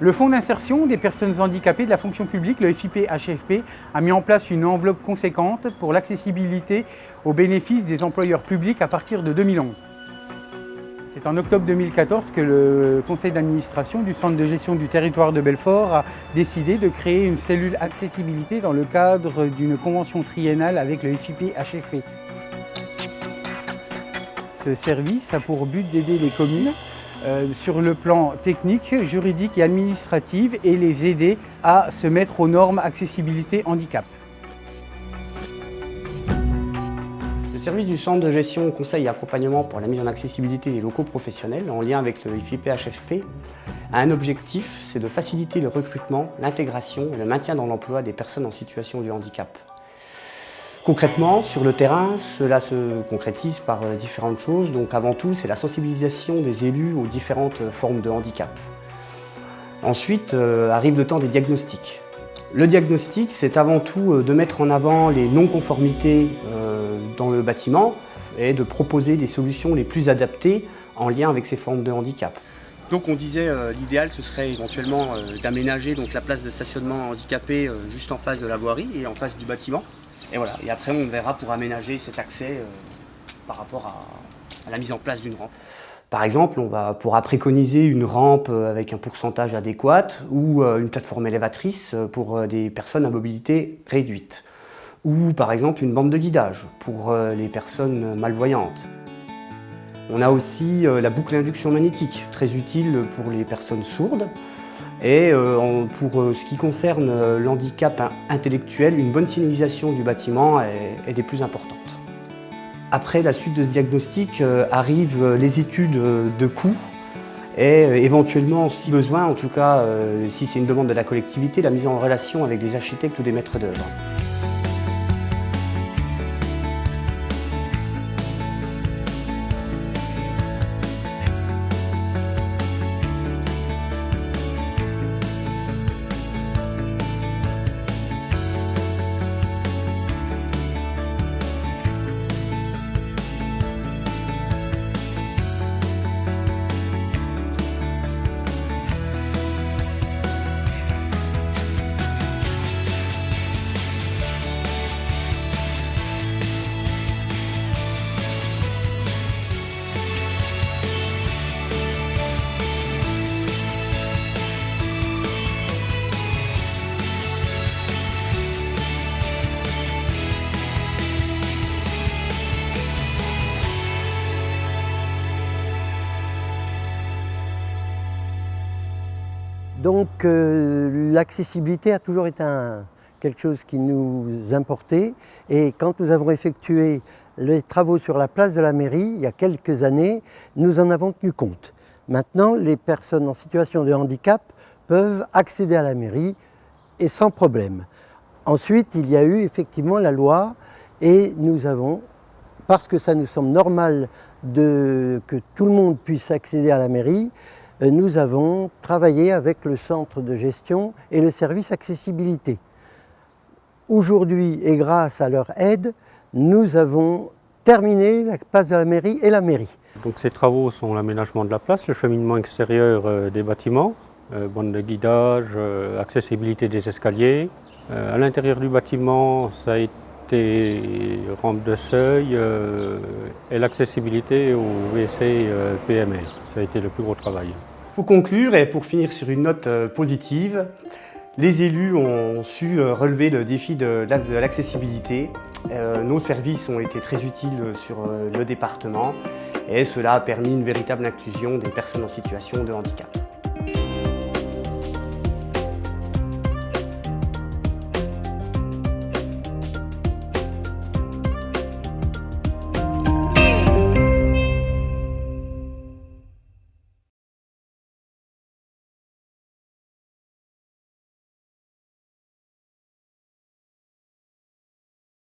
Le Fonds d'insertion des personnes handicapées de la fonction publique, le FIP-HFP, a mis en place une enveloppe conséquente pour l'accessibilité aux bénéfices des employeurs publics à partir de 2011. C'est en octobre 2014 que le conseil d'administration du Centre de gestion du territoire de Belfort a décidé de créer une cellule accessibilité dans le cadre d'une convention triennale avec le FIP-HFP. Ce service a pour but d'aider les communes sur le plan technique, juridique et administratif et les aider à se mettre aux normes accessibilité handicap. Le service du Centre de gestion, conseil et accompagnement pour la mise en accessibilité des locaux professionnels, en lien avec le FIP-HFP, a un objectif, c'est de faciliter le recrutement, l'intégration et le maintien dans l'emploi des personnes en situation de handicap. Concrètement, sur le terrain, cela se concrétise par différentes choses. Donc avant tout, c'est la sensibilisation des élus aux différentes formes de handicap. Ensuite, arrive le temps des diagnostics. Le diagnostic, c'est avant tout de mettre en avant les non-conformités dans le bâtiment et de proposer des solutions les plus adaptées en lien avec ces formes de handicap. Donc on disait l'idéal ce serait éventuellement d'aménager la place de stationnement handicapé juste en face de la voirie et en face du bâtiment. Et voilà, et après on verra pour aménager cet accès par rapport à la mise en place d'une rampe. Par exemple, on pourra préconiser une rampe avec un pourcentage adéquat ou une plateforme élévatrice pour des personnes à mobilité réduite. Ou par exemple une bande de guidage pour les personnes malvoyantes. On a aussi la boucle d'induction magnétique, très utile pour les personnes sourdes. Et pour ce qui concerne l'handicap intellectuel, une bonne signalisation du bâtiment est des plus importantes. Après la suite de ce diagnostic arrivent les études de coûts et éventuellement, si besoin, en tout cas si c'est une demande de la collectivité, la mise en relation avec des architectes ou des maîtres d'œuvre. Donc l'accessibilité a toujours été quelque chose qui nous importait et quand nous avons effectué les travaux sur la place de la mairie il y a quelques années, nous en avons tenu compte. Maintenant, les personnes en situation de handicap peuvent accéder à la mairie et sans problème. Ensuite, il y a eu effectivement la loi et nous avons, parce que ça nous semble normal que tout le monde puisse accéder à la mairie, nous avons travaillé avec le centre de gestion et le service accessibilité. Aujourd'hui, et grâce à leur aide, nous avons terminé la place de la mairie et la mairie. Donc ces travaux sont l'aménagement de la place, le cheminement extérieur des bâtiments, bande de guidage, accessibilité des escaliers. À l'intérieur du bâtiment, ça a été rampe de seuil et l'accessibilité au WC PMR. Ça a été le plus gros travail. Pour conclure et pour finir sur une note positive, les élus ont su relever le défi de l'accessibilité. Nos services ont été très utiles sur le département et cela a permis une véritable inclusion des personnes en situation de handicap.